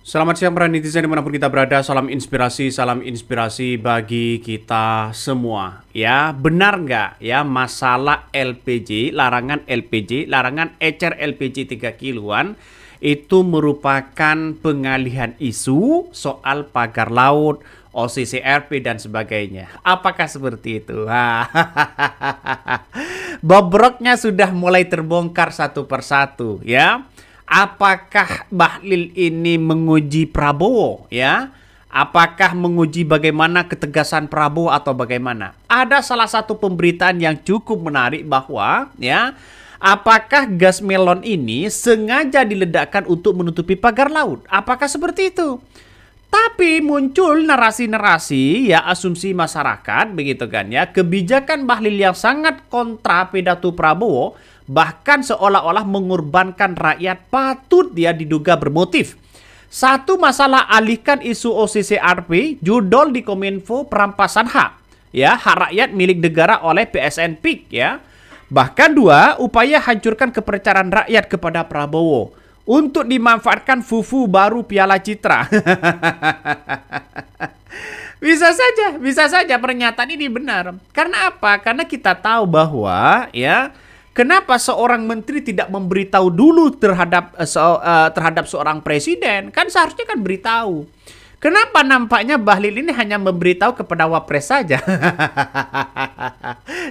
Selamat siang para netizen dimanapun kita berada. Salam inspirasi bagi kita semua. Ya, benar nggak ya masalah LPG, larangan LPG, larangan ecer LPG 3 kiloan itu merupakan pengalihan isu soal pagar laut, OCCRP dan sebagainya. Apakah seperti itu? Bobroknya sudah mulai terbongkar satu persatu ya. Apakah Bahlil ini menguji Prabowo ya? Apakah menguji bagaimana ketegasan Prabowo atau bagaimana? Ada salah satu pemberitaan yang cukup menarik bahwa ya, apakah gas melon ini sengaja diledakkan untuk menutupi pagar laut? Apakah seperti itu? Tapi muncul narasi-narasi ya asumsi masyarakat begitu kan ya, kebijakan Bahlil yang sangat kontra pidato Prabowo bahkan seolah-olah mengorbankan rakyat patut dia diduga bermotif. Satu, masalah alihkan isu OCCRP, judul di Kominfo perampasan hak ya, hak rakyat milik negara oleh PSN PIK ya. Bahkan dua, upaya hancurkan kepercayaan rakyat kepada Prabowo untuk dimanfaatkan fufu baru Piala Citra. Bisa saja pernyataan ini benar. Karena apa? Karena kita tahu bahwa ya, kenapa seorang menteri tidak memberitahu dulu terhadap seorang presiden? Kan seharusnya kan beritahu. Kenapa nampaknya Bahlil ini hanya memberitahu kepada Wapres saja?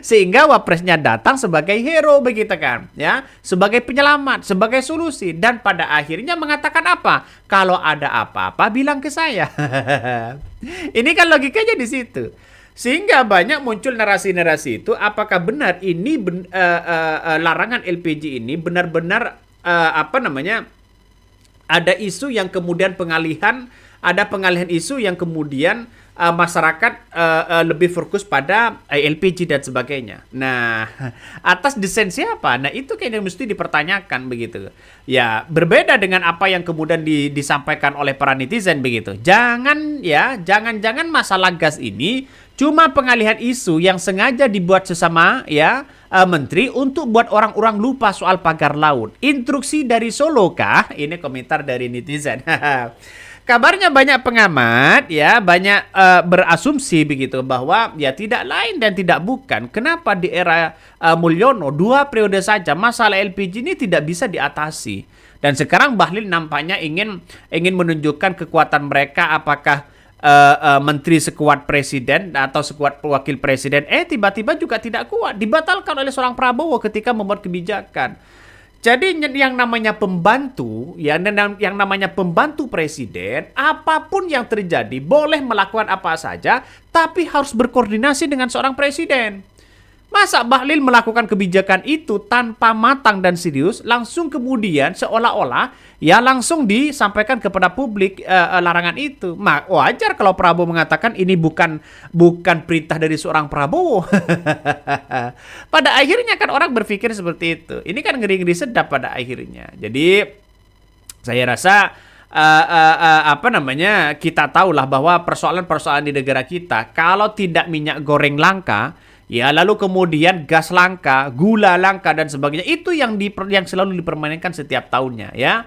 Sehingga Wapresnya datang sebagai hero begitu kan, ya, sebagai penyelamat, sebagai solusi, dan pada akhirnya mengatakan apa? Kalau ada apa-apa bilang ke saya. Ini kan logikanya di situ. Sehingga banyak muncul narasi-narasi itu, apakah benar ini larangan LPG ini benar-benar ada isu yang kemudian ada pengalihan isu yang kemudian masyarakat lebih fokus pada LPG dan sebagainya. Nah, atas desain siapa? Nah, itu kayaknya mesti dipertanyakan begitu. Ya, berbeda dengan apa yang kemudian disampaikan oleh para netizen begitu. Jangan-jangan masalah gas ini cuma pengalihan isu yang sengaja dibuat sesama ya menteri untuk buat orang-orang lupa soal pagar laut. Instruksi dari Solo kah? Ini komentar dari netizen. Kabarnya banyak pengamat ya banyak berasumsi begitu bahwa ya tidak lain dan tidak bukan kenapa di era Mulyono 2 periode saja masalah LPG ini tidak bisa diatasi, dan sekarang Bahlil nampaknya ingin menunjukkan kekuatan mereka, apakah menteri sekuat presiden atau sekuat wakil presiden tiba-tiba juga tidak kuat, dibatalkan oleh seorang Prabowo ketika membuat kebijakan. Jadi yang namanya pembantu, ya, yang namanya pembantu presiden, apapun yang terjadi boleh melakukan apa saja, tapi harus berkoordinasi dengan seorang presiden. Masa Bahlil melakukan kebijakan itu tanpa matang dan serius, langsung kemudian seolah-olah ya langsung disampaikan kepada publik larangan itu. Wajar kalau Prabowo mengatakan ini bukan perintah dari seorang Prabowo. Pada akhirnya kan orang berpikir seperti itu. Ini kan ngeri-ngeri sedap pada akhirnya. Jadi saya rasa kita tahulah bahwa persoalan-persoalan di negara kita, kalau tidak minyak goreng langka, ya, lalu kemudian gas langka, gula langka dan sebagainya, itu yang selalu dipermainkan setiap tahunnya ya.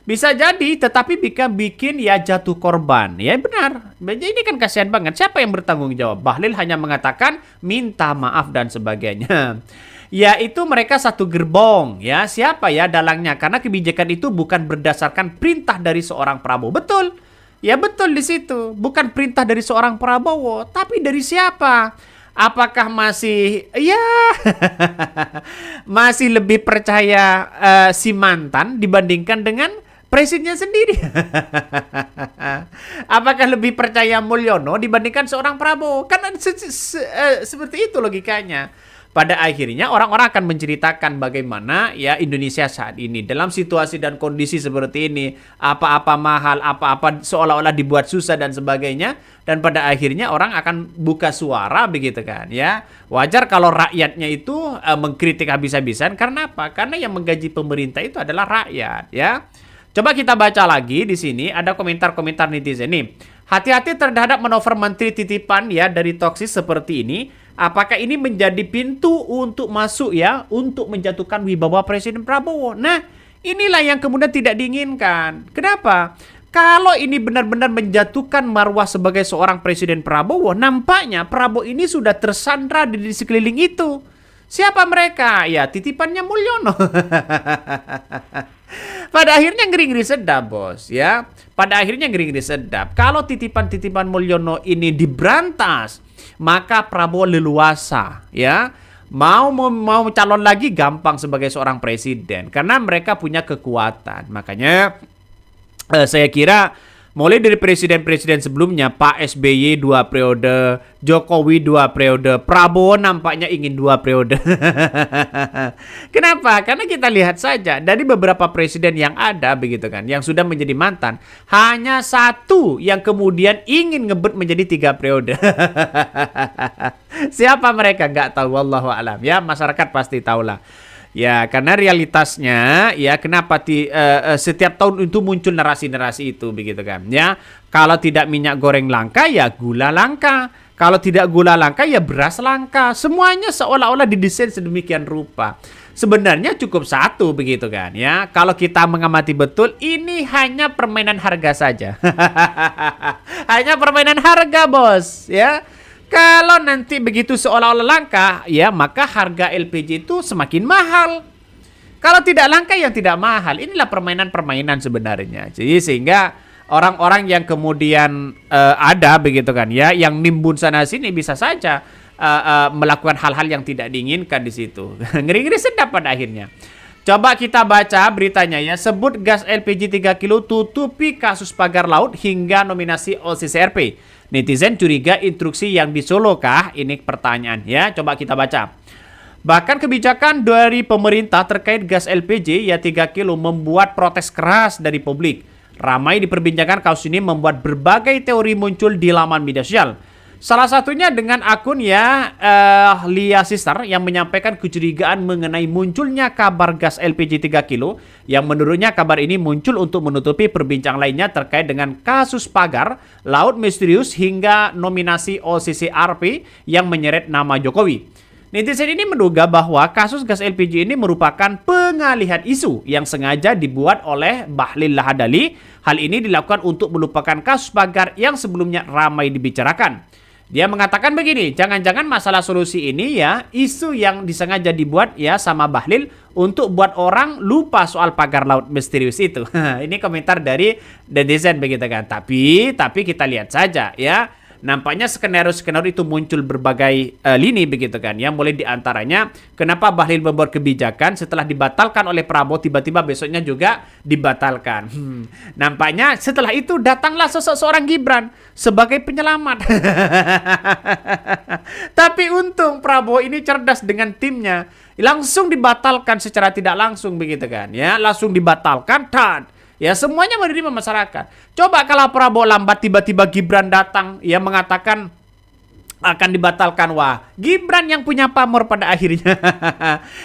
Bisa jadi, tetapi bikin ya jatuh korban. Ya benar. Ini kan kasihan banget. Siapa yang bertanggung jawab? Bahlil hanya mengatakan minta maaf dan sebagainya. Ya, itu mereka satu gerbong ya. Siapa ya dalangnya? Karena kebijakan itu bukan berdasarkan perintah dari seorang Prabowo. Betul. Ya betul di situ. Bukan perintah dari seorang Prabowo, tapi dari siapa? Apakah masih masih lebih percaya si mantan dibandingkan dengan presidennya sendiri? Apakah lebih percaya Mulyono dibandingkan seorang Prabowo? Kan seperti itu logikanya. Pada akhirnya orang-orang akan menceritakan bagaimana ya Indonesia saat ini dalam situasi dan kondisi seperti ini, apa-apa mahal, apa-apa seolah-olah dibuat susah dan sebagainya, dan pada akhirnya orang akan buka suara begitu kan ya. Wajar kalau rakyatnya itu mengkritik habis-habisan. Karena apa? Karena yang menggaji pemerintah itu adalah rakyat ya. Coba kita baca lagi di sini ada komentar-komentar netizen nih. Hati-hati terhadap manuver menteri titipan ya dari toksis seperti ini. Apakah ini menjadi pintu untuk masuk ya, untuk menjatuhkan wibawa Presiden Prabowo? Nah, inilah yang kemudian tidak diinginkan. Kenapa? Kalau ini benar-benar menjatuhkan marwah sebagai seorang Presiden Prabowo, nampaknya Prabowo ini sudah tersandra di sekeliling itu. Siapa mereka? Ya, titipannya Mulyono. Pada akhirnya ngeri-ngeri sedap, bos, ya. Pada akhirnya ngeri-ngeri sedap. Kalau titipan-titipan Mulyono ini diberantas, maka Prabowo leluasa, ya. Mau calon lagi gampang sebagai seorang presiden karena mereka punya kekuatan. Makanya saya kira mulai dari presiden-presiden sebelumnya, Pak SBY 2 periode, Jokowi 2 periode, Prabowo nampaknya ingin 2 periode. Kenapa? Karena kita lihat saja dari beberapa presiden yang ada begitu kan, yang sudah menjadi mantan, hanya satu yang kemudian ingin ngebut menjadi 3 periode. Siapa mereka? Nggak tahu, wallahu alam. Ya, masyarakat pasti tahulah. Ya, karena realitasnya ya kenapa setiap tahun itu muncul narasi-narasi itu begitu kan. Ya, kalau tidak minyak goreng langka ya gula langka. Kalau tidak gula langka ya beras langka. Semuanya seolah-olah didesain sedemikian rupa. Sebenarnya cukup satu begitu kan ya. Kalau kita mengamati betul ini hanya permainan harga saja. Hanya permainan harga, bos, ya. Kalau nanti begitu seolah-olah langka, ya maka harga LPG itu semakin mahal. Kalau tidak langka, ya tidak mahal. Inilah permainan-permainan sebenarnya. Jadi sehingga orang-orang yang kemudian ada begitu kan, ya, yang nimbun sana sini bisa saja melakukan hal-hal yang tidak diinginkan di situ. Ngeri-ngeri sedap pada akhirnya. Coba kita baca beritanya ya. Sebut gas LPG 3 kilo tutupi kasus pagar laut hingga nominasi OCCRP. Netizen curiga instruksi yang di Solo kah? Ini pertanyaan ya. Coba kita baca. Bahkan kebijakan dari pemerintah terkait gas LPG ya 3 kilo membuat protes keras dari publik. Ramai diperbincangkan kasus ini membuat berbagai teori muncul di laman media sosial. Salah satunya dengan akun ya Lia Sister yang menyampaikan kecurigaan mengenai munculnya kabar gas LPG 3 kilo yang menurutnya kabar ini muncul untuk menutupi perbincangan lainnya terkait dengan kasus pagar laut misterius hingga nominasi OCCRP yang menyeret nama Jokowi. Netizen ini menduga bahwa kasus gas LPG ini merupakan pengalihan isu yang sengaja dibuat oleh Bahlil Lahadali. Hal ini dilakukan untuk melupakan kasus pagar yang sebelumnya ramai dibicarakan. Dia mengatakan begini, jangan-jangan masalah solusi ini ya isu yang disengaja dibuat ya sama Bahlil untuk buat orang lupa soal pagar laut misterius itu. Ini komentar dari netizen begitu kan. Tapi kita lihat saja ya. Nampaknya skenario-skenario itu muncul berbagai lini begitu kan ya. Mulai diantaranya kenapa Bahlil membuat kebijakan setelah dibatalkan oleh Prabowo tiba-tiba besoknya juga dibatalkan. Nampaknya setelah itu datanglah seorang Gibran sebagai penyelamat. Tapi untung Prabowo ini cerdas dengan timnya. Langsung dibatalkan secara tidak langsung begitu kan ya. Langsung dibatalkan dan ya semuanya menerima masyarakat. Coba kalau Prabowo lambat tiba-tiba Gibran datang ya mengatakan akan dibatalkan. Wah, Gibran yang punya pamor pada akhirnya.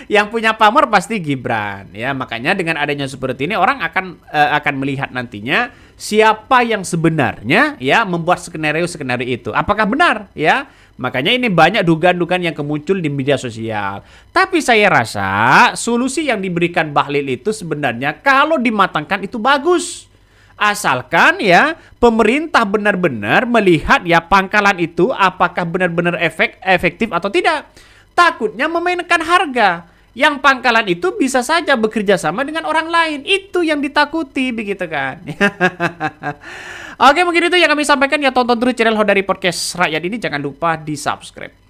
Yang punya pamor pasti Gibran. Ya, makanya dengan adanya seperti ini orang akan melihat nantinya siapa yang sebenarnya ya membuat skenario-skenario itu. Apakah benar ya? Makanya ini banyak dugaan-dugaan yang kemuncul di media sosial. Tapi saya rasa solusi yang diberikan Bahlil itu sebenarnya kalau dimatangkan itu bagus. Asalkan ya pemerintah benar-benar melihat ya pangkalan itu apakah benar-benar efektif atau tidak. Takutnya memainkan harga. Yang pangkalan itu bisa saja bekerja sama dengan orang lain. Itu yang ditakuti begitu kan. Oke, mungkin itu yang kami sampaikan ya. Tonton terus channel Hodari Podcast Rakyat ini. Jangan lupa di subscribe.